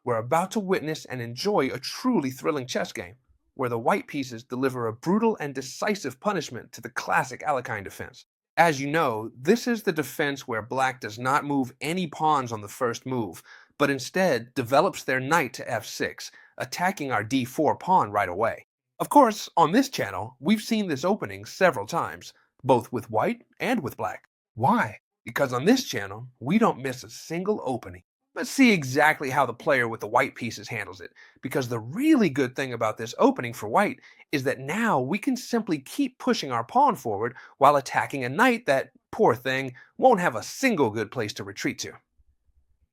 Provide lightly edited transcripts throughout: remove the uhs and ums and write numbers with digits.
We're about to witness and enjoy a truly thrilling chess game, where the white pieces deliver a brutal and decisive punishment to the classic Alekhine defense. As you know, this is the defense where black does not move any pawns on the first move, but instead develops their knight to f6, attacking our d4 pawn right away. Of course, on this channel, we've seen this opening several times, both with white and with black. Why? Because on this channel, we don't miss a single opening. Let's see exactly how the player with the white pieces handles it, because the really good thing about this opening for white is that now we can simply keep pushing our pawn forward while attacking a knight that, poor thing, won't have a single good place to retreat to.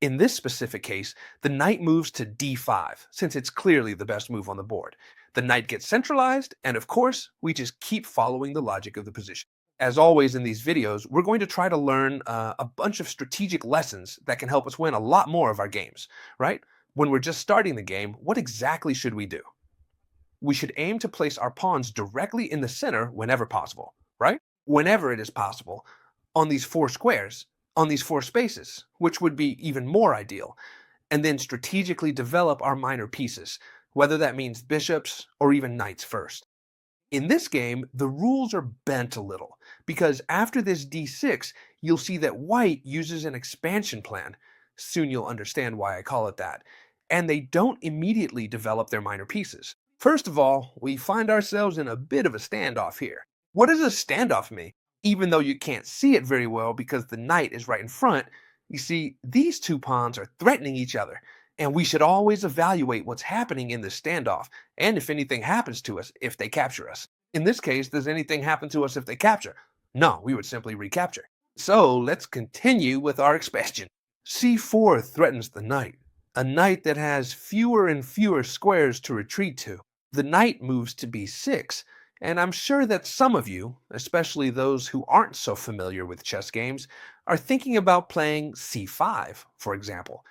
In this specific case, the knight moves to d5, since it's clearly the best move on the board. The knight gets centralized, and of course, we just keep following the logic of the position. As always in these videos, we're going to try to learn a bunch of strategic lessons that can help us win a lot more of our games, right? When we're just starting the game, what exactly should we do? We should aim to place our pawns directly in the center whenever possible, right? Whenever it is possible, on these four squares, on these four spaces, which would be even more ideal, and then strategically develop our minor pieces, whether that means bishops or even knights first. In this game, the rules are bent a little, because after this d6, you'll see that white uses an expansion plan. Soon you'll understand why I call it that. And they don't immediately develop their minor pieces. First of all, we find ourselves in a bit of a standoff here. What does a standoff mean? Even though you can't see it very well because the knight is right in front, you see, these two pawns are threatening each other, and we should always evaluate what's happening in this standoff, and if anything happens to us if they capture us. In this case, does anything happen to us if they capture? No, we would simply recapture. So let's continue with our expansion. c4 threatens the knight, a knight that has fewer and fewer squares to retreat to. The knight moves to b6, and I'm sure that some of you, especially those who aren't so familiar with chess games, are thinking about playing c5, for example.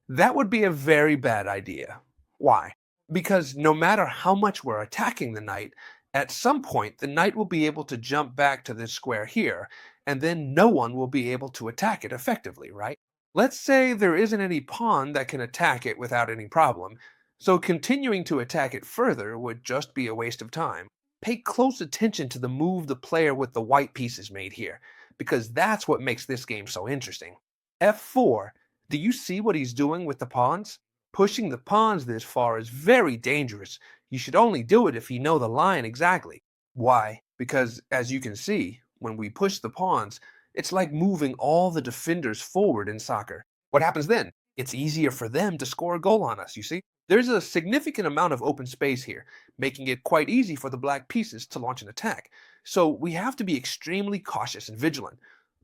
That would be a very bad idea. Why? Because no matter how much we're attacking the knight, at some point the knight will be able to jump back to this square here, and then no one will be able to attack it effectively, right? Let's say there isn't any pawn that can attack it without any problem, so continuing to attack it further would just be a waste of time. Pay close attention to the move the player with the white pieces made here, because that's what makes this game so interesting. f4. Do you see what he's doing with the pawns? Pushing the pawns this far is very dangerous. You should only do it if you know the line exactly. Why? Because, as you can see, when we push the pawns, it's like moving all the defenders forward in soccer. What happens then? It's easier for them to score a goal on us, you see? There's a significant amount of open space here, making it quite easy for the black pieces to launch an attack. So we have to be extremely cautious and vigilant.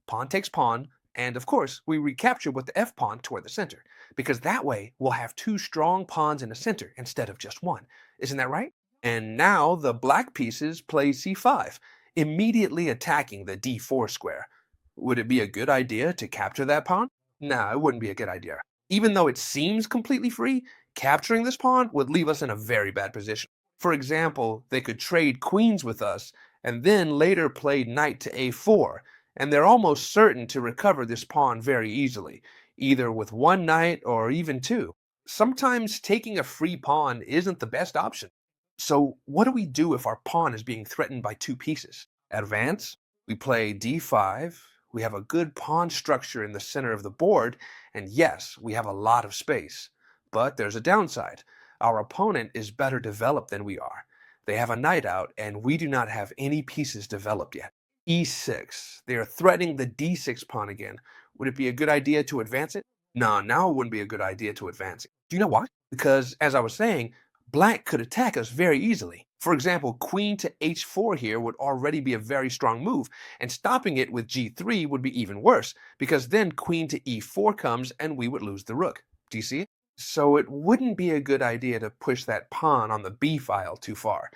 Pawn takes pawn, and of course, we recapture with the f-pawn toward the center, because that way we'll have two strong pawns in the center instead of just one. Isn't that right? And now the black pieces play c5, immediately attacking the d4 square. Would it be a good idea to capture that pawn? Nah, it wouldn't be a good idea. Even though it seems completely free, capturing this pawn would leave us in a very bad position. For example, they could trade queens with us, and then later play knight to a4, and they're almost certain to recover this pawn very easily, either with one knight or even two. Sometimes taking a free pawn isn't the best option. So what do we do if our pawn is being threatened by two pieces? Advance, we play d5, we have a good pawn structure in the center of the board, and yes, we have a lot of space. But there's a downside. Our opponent is better developed than we are. They have a knight out, and we do not have any pieces developed yet. e6. They are threatening the d6 pawn again. Would it be a good idea to advance it? No, now it wouldn't be a good idea to advance it. Do you know why? Because, as I was saying, black could attack us very easily. For example, queen to h4 here would already be a very strong move, and stopping it with g3 would be even worse, because then queen to e4 comes and we would lose the rook. Do you see it? So it wouldn't be a good idea to push that pawn on the b file too far.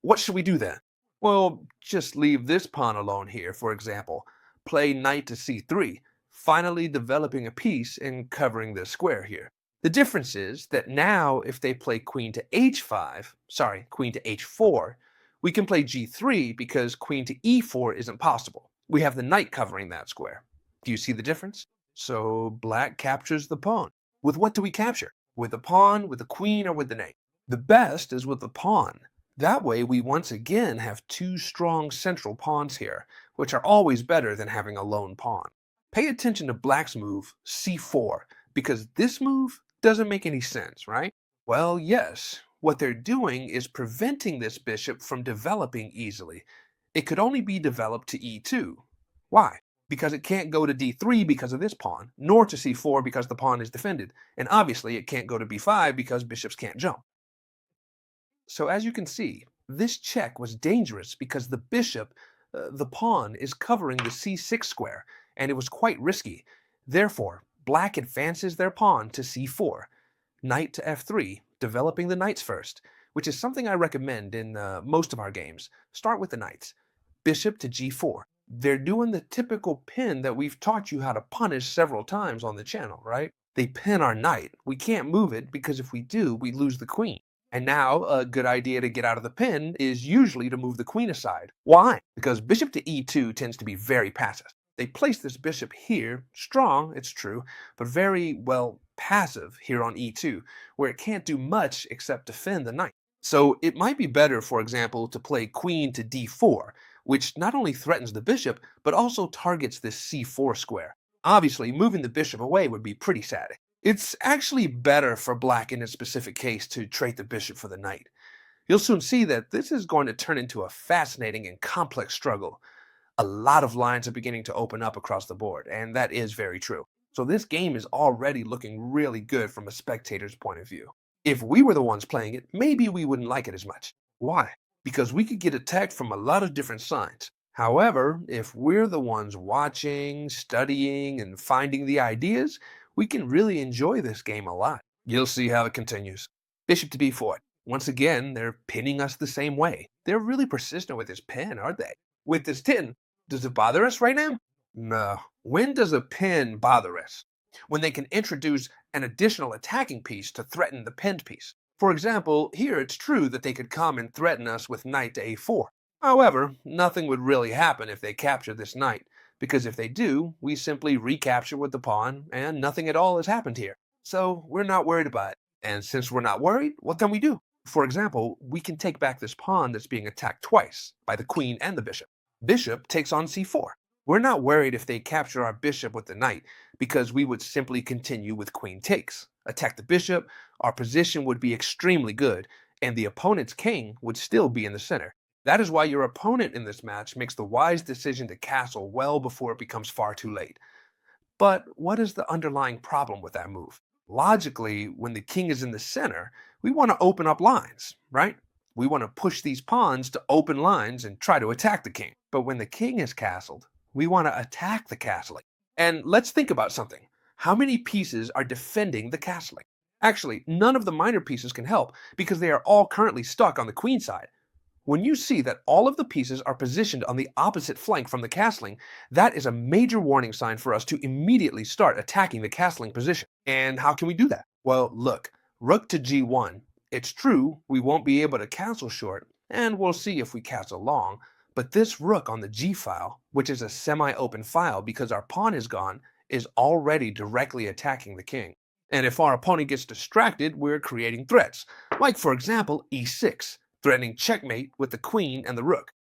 What should we do then? Well, just leave this pawn alone here, for example. Play knight to c3, finally developing a piece and covering this square here. The difference is that now if they play queen to queen to h4, we can play g3 because queen to e4 isn't possible. We have the knight covering that square. Do you see the difference? So black captures the pawn. With what do we capture? with the pawn, with the queen, or with the knight. The best is with the pawn. That way we once again have two strong central pawns here, which are always better than having a lone pawn. Pay attention to black's move, c4, because this move doesn't make any sense, right? Well, yes. What they're doing is preventing this bishop from developing easily. It could only be developed to e2. Why? Because it can't go to d3 because of this pawn, nor to c4 because the pawn is defended, and obviously it can't go to b5 because bishops can't jump. So as you can see, this check was dangerous because the bishop, the pawn, is covering the c6 square, and it was quite risky. Therefore, black advances their pawn to c4, knight to f3, developing the knights first, which is something I recommend in most of our games. Start with the knights. Bishop to g4. They're doing the typical pin that we've taught you how to punish several times on the channel, right? They pin our knight. We can't move it because if we do, we lose the queen. And now, a good idea to get out of the pin is usually to move the queen aside. Why? Because bishop to e2 tends to be very passive. They place this bishop here, strong, it's true, but very, well, passive here on e2, where it can't do much except defend the knight. So it might be better, for example, to play queen to d4, which not only threatens the bishop, but also targets this c4 square. Obviously, moving the bishop away would be pretty sad. It's actually better for black in this specific case to trade the bishop for the knight. You'll soon see that this is going to turn into a fascinating and complex struggle. A lot of lines are beginning to open up across the board, and that is very true. So this game is already looking really good from a spectator's point of view. If we were the ones playing it, maybe we wouldn't like it as much. Why? Because we could get attacked from a lot of different sides. However, if we're the ones watching, studying, and finding the ideas, we can really enjoy this game a lot. You'll see how it continues. Bishop to b4. Once again, they're pinning us the same way. They're really persistent with this pin, aren't they? With this pin, does it bother us right now? No. When does a pin bother us? When they can introduce an additional attacking piece to threaten the pinned piece. For example, here it's true that they could come and threaten us with knight to a4. However, nothing would really happen if they capture this knight, because if they do, we simply recapture with the pawn, and nothing at all has happened here. So we're not worried about it. And since we're not worried, what can we do? For example, we can take back this pawn that's being attacked twice, by the queen and the bishop. Bishop takes on c4. We're not worried if they capture our bishop with the knight, because we would simply continue with queen takes. Attack the bishop, our position would be extremely good, and the opponent's king would still be in the center. That is why your opponent in this match makes the wise decision to castle well before it becomes far too late. But what is the underlying problem with that move? Logically, when the king is in the center, we want to open up lines, right? We want to push these pawns to open lines and try to attack the king. But when the king is castled, we want to attack the castling. And let's think about something. How many pieces are defending the castling? Actually, none of the minor pieces can help because they are all currently stuck on the queen side. When you see that all of the pieces are positioned on the opposite flank from the castling, that is a major warning sign for us to immediately start attacking the castling position. And how can we do that? Well, look, rook to g1. It's true, we won't be able to castle short, and we'll see if we castle long, but this rook on the g-file, which is a semi-open file because our pawn is gone, is already directly attacking the king. And if our opponent gets distracted, we're creating threats, like for example e6. Threatening checkmate with the queen and the rook.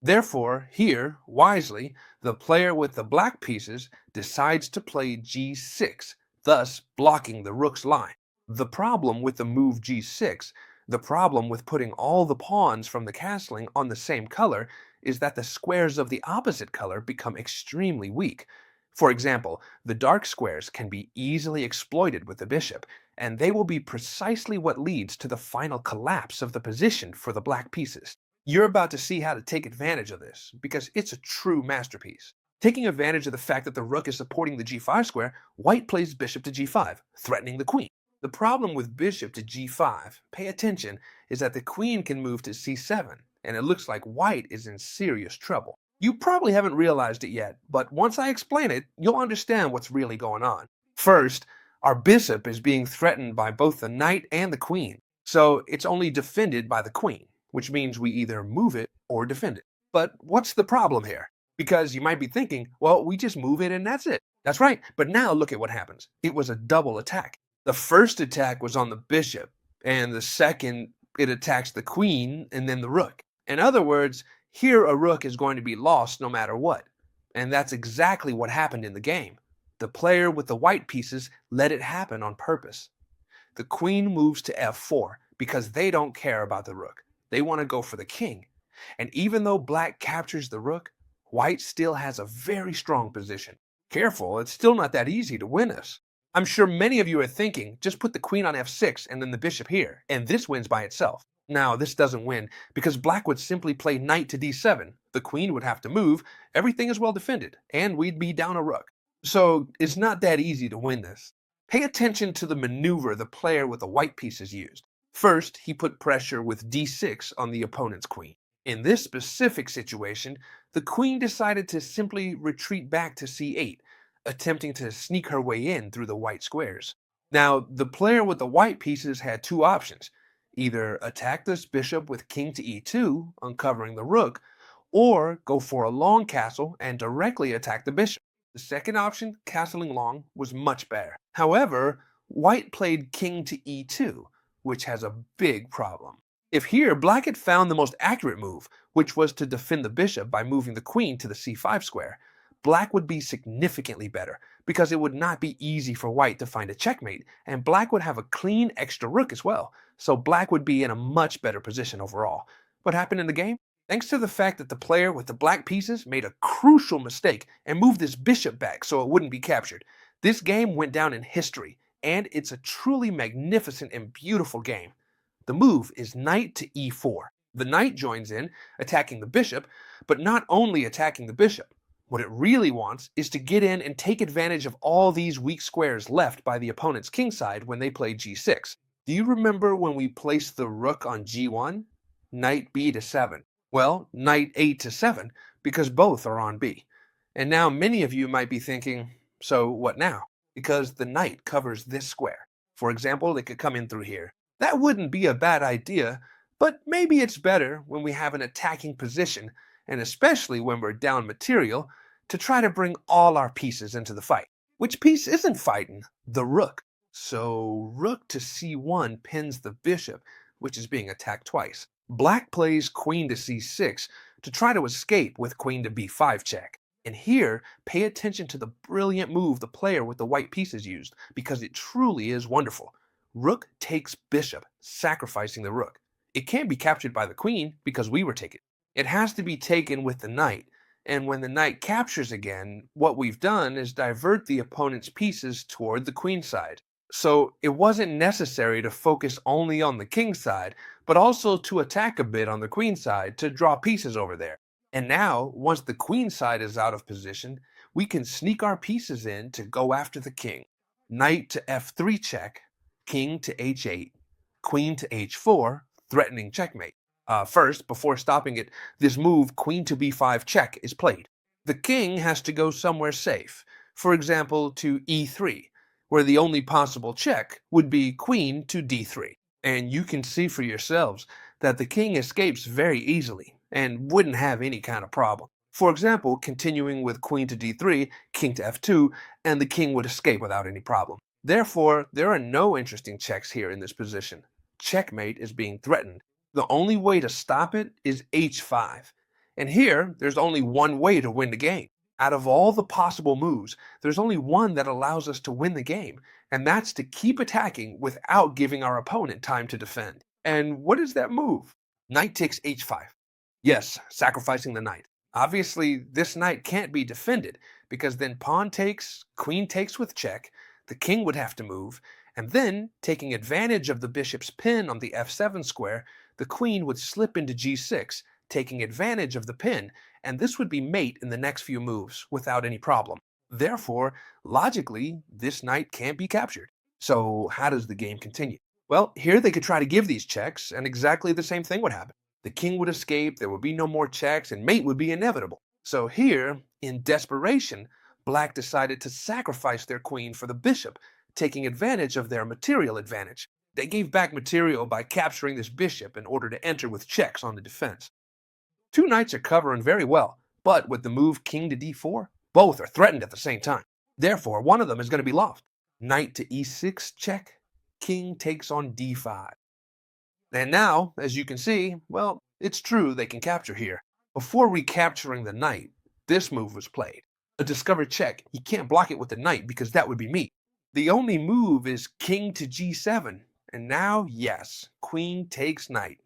Therefore, here, wisely, the player with the black pieces decides to play g6, thus blocking the rook's line. The problem with the move g6, the problem with putting all the pawns from the castling on the same color, is that the squares of the opposite color become extremely weak. For example, the dark squares can be easily exploited with the bishop, and they will be precisely what leads to the final collapse of the position for the black pieces. You're about to see how to take advantage of this, because it's a true masterpiece. Taking advantage of the fact that the rook is supporting the g5 square, white plays bishop to g5, threatening the queen. The problem with bishop to g5, pay attention, is that the queen can move to c7, and it looks like white is in serious trouble. You probably haven't realized it yet, but once I explain it, you'll understand what's really going on. First, our bishop is being threatened by both the knight and the queen, so it's only defended by the queen, which means we either move it or defend it. But what's the problem here? Because you might be thinking, well, we just move it and that's it. That's right, but now look at what happens. It was a double attack. The first attack was on the bishop, and the second, it attacks the queen and then the rook. In other words, here a rook is going to be lost no matter what. And that's exactly what happened in the game. The player with the white pieces let it happen on purpose. The queen moves to f4 because they don't care about the rook. They want to go for the king. And even though black captures the rook, white still has a very strong position. Careful, it's still not that easy to win this. I'm sure many of you are thinking, just put the queen on f6 and then the bishop here, and this wins by itself. Now, this doesn't win because black would simply play knight to d7. The queen would have to move, everything is well defended, and we'd be down a rook. So it's not that easy to win this. Pay attention to the maneuver the player with the white pieces used. First, he put pressure with d6 on the opponent's queen. In this specific situation, the queen decided to simply retreat back to c8, attempting to sneak her way in through the white squares. Now, the player with the white pieces had two options. Either attack this bishop with king to e2, uncovering the rook, or go for a long castle and directly attack the bishop. The second option, castling long, was much better. However, white played king to e2, which has a big problem. If here, black had found the most accurate move, which was to defend the bishop by moving the queen to the c5 square, black would be significantly better because it would not be easy for white to find a checkmate, and black would have a clean extra rook as well, so black would be in a much better position overall. What happened in the game? Thanks to the fact that the player with the black pieces made a crucial mistake and moved this bishop back so it wouldn't be captured, this game went down in history, and it's a truly magnificent and beautiful game. The move is knight to e4. The knight joins in, attacking the bishop, but not only attacking the bishop. What it really wants is to get in and take advantage of all these weak squares left by the opponent's king side when they play g6. Do you remember when we placed the rook on g1? Knight b to 7. Well, knight 8 to 7, because both are on b. And now many of you might be thinking, so what now? Because the knight covers this square. For example, it could come in through here. That wouldn't be a bad idea, but maybe it's better when we have an attacking position, and especially when we're down material, to try to bring all our pieces into the fight. Which piece isn't fighting? The rook. So rook to c1 pins the bishop, which is being attacked twice. Black plays queen to c6 to try to escape with queen to b5 check. And here, pay attention to the brilliant move the player with the white pieces used, because it truly is wonderful. Rook takes bishop, sacrificing the rook. It can't be captured by the queen because we were taken. It has to be taken with the knight, and when the knight captures again, what we've done is divert the opponent's pieces toward the queen side. So it wasn't necessary to focus only on the king side, but also to attack a bit on the queen side to draw pieces over there. And now, once the queen side is out of position, we can sneak our pieces in to go after the king. Knight to f3 check, king to h8, queen to h4, threatening checkmate. First, before stopping it, this move, queen to b5 check, is played. The king has to go somewhere safe, for example to e3, where the only possible check would be queen to d3. And you can see for yourselves that the king escapes very easily and wouldn't have any kind of problem. For example, continuing with queen to d3, king to f2, and the king would escape without any problem. Therefore, there are no interesting checks here in this position. Checkmate is being threatened. The only way to stop it is h5. And here, there's only one way to win the game. Out of all the possible moves, there's only one that allows us to win the game, and that's to keep attacking without giving our opponent time to defend. And what is that move? Knight takes h5. Yes, sacrificing the knight. Obviously, this knight can't be defended, because then pawn takes, queen takes with check, the king would have to move, and then, taking advantage of the bishop's pin on the f7 square, the queen would slip into g6, taking advantage of the pin, and this would be mate in the next few moves without any problem. Therefore, logically, this knight can't be captured. So how does the game continue? Well, here they could try to give these checks, and exactly the same thing would happen. The king would escape, there would be no more checks, and mate would be inevitable. So here, in desperation, black decided to sacrifice their queen for the bishop, taking advantage of their material advantage. They gave back material by capturing this bishop in order to enter with checks on the defense. Two knights are covering very well, but with the move king to d4, both are threatened at the same time. Therefore, one of them is going to be lost. Knight to e6 check, king takes on d5. And now, as you can see, well, it's true they can capture here. Before recapturing the knight, this move was played. A discovered check. He can't block it with the knight because that would be me. The only move is king to g7. And now, yes, queen takes knight.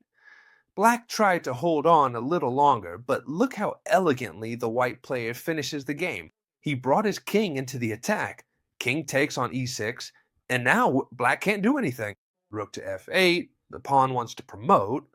Black tried to hold on a little longer, but look how elegantly the white player finishes the game. He brought his king into the attack. King takes on e6, and now black can't do anything. Rook to f8, the pawn wants to promote,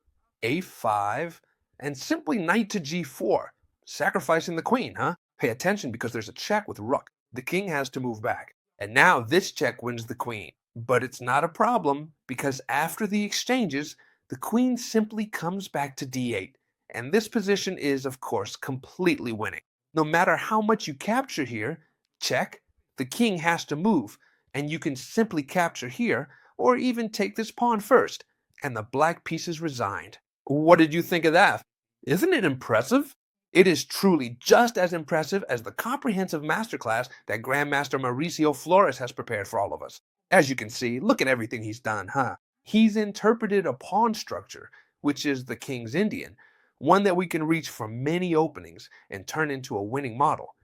a5, and simply knight to g4, sacrificing the queen, huh? Pay attention because there's a check with rook. The king has to move back. And now this check wins the queen. But it's not a problem because after the exchanges, the queen simply comes back to d8, and this position is, of course, completely winning. No matter how much you capture here, check, the king has to move, and you can simply capture here, or even take this pawn first, and the black piece is resigned. What did you think of that? Isn't it impressive? It is truly just as impressive as the comprehensive masterclass that Grandmaster Mauricio Flores has prepared for all of us. As you can see, look at everything he's done, huh? He's interpreted a pawn structure, which is the king's Indian, one that we can reach from many openings and turn into a winning model.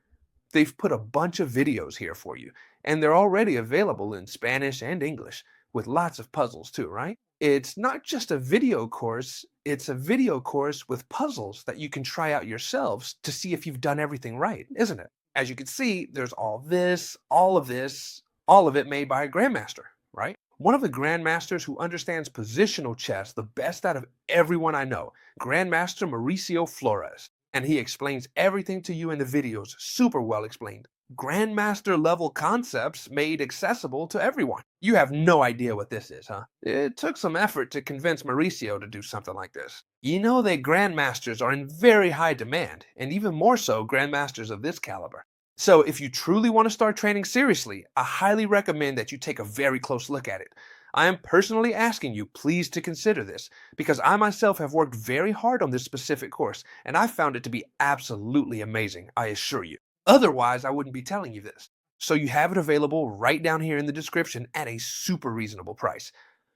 They've put a bunch of videos here for you, and they're already available in Spanish and English, with lots of puzzles too, right? It's not just a video course, it's a video course with puzzles that you can try out yourselves to see if you've done everything right, isn't it? As you can see, there's all this, all of this, all of it made by a Grandmaster, right? One of the Grandmasters who understands positional chess the best out of everyone I know, Grandmaster Mauricio Flores. And he explains everything to you in the videos, super well explained. Grandmaster level concepts made accessible to everyone. You have no idea what this is, huh? It took some effort to convince Mauricio to do something like this. You know that Grandmasters are in very high demand, and even more so Grandmasters of this caliber. So if you truly want to start training seriously, I highly recommend that you take a very close look at it. I am personally asking you please to consider this, because I myself have worked very hard on this specific course, and I found it to be absolutely amazing, I assure you. Otherwise, I wouldn't be telling you this. So you have it available right down here in the description at a super reasonable price.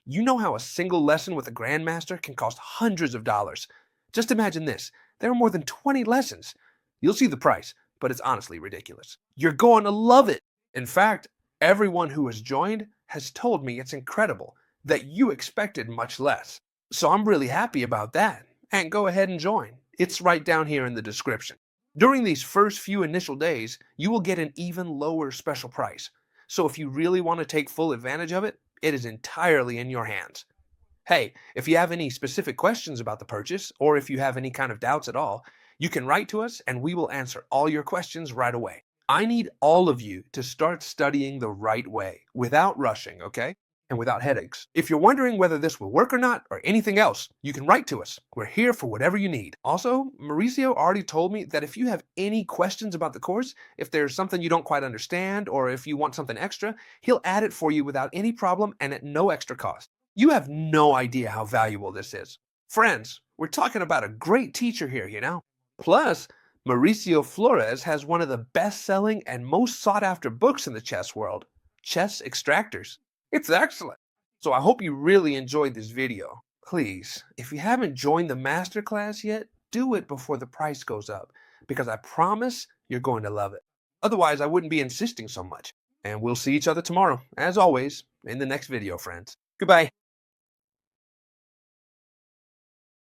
You know how a single lesson with a Grandmaster can cost hundreds of dollars. Just imagine this, there are more than 20 lessons. You'll see the price, but it's honestly ridiculous. You're going to love it. In fact, everyone who has joined has told me it's incredible, that you expected much less. So I'm really happy about that. And go ahead and join. It's right down here in the description. During these first few initial days, you will get an even lower special price. So if you really want to take full advantage of it, it is entirely in your hands. Hey, if you have any specific questions about the purchase, or if you have any kind of doubts at all, you can write to us and we will answer all your questions right away. I need all of you to start studying the right way, without rushing, okay? And without headaches. If you're wondering whether this will work or not, or anything else, you can write to us. We're here for whatever you need. Also, Mauricio already told me that if you have any questions about the course, if there's something you don't quite understand, or if you want something extra, he'll add it for you without any problem and at no extra cost. You have no idea how valuable this is. Friends, we're talking about a great teacher here, you know? Plus, Mauricio Flores has one of the best-selling and most sought-after books in the chess world, Chess Extractors. It's excellent. So I hope you really enjoyed this video. Please, if you haven't joined the masterclass yet, do it before the price goes up, because I promise you're going to love it. Otherwise, I wouldn't be insisting so much. And we'll see each other tomorrow, as always, in the next video, friends. Goodbye.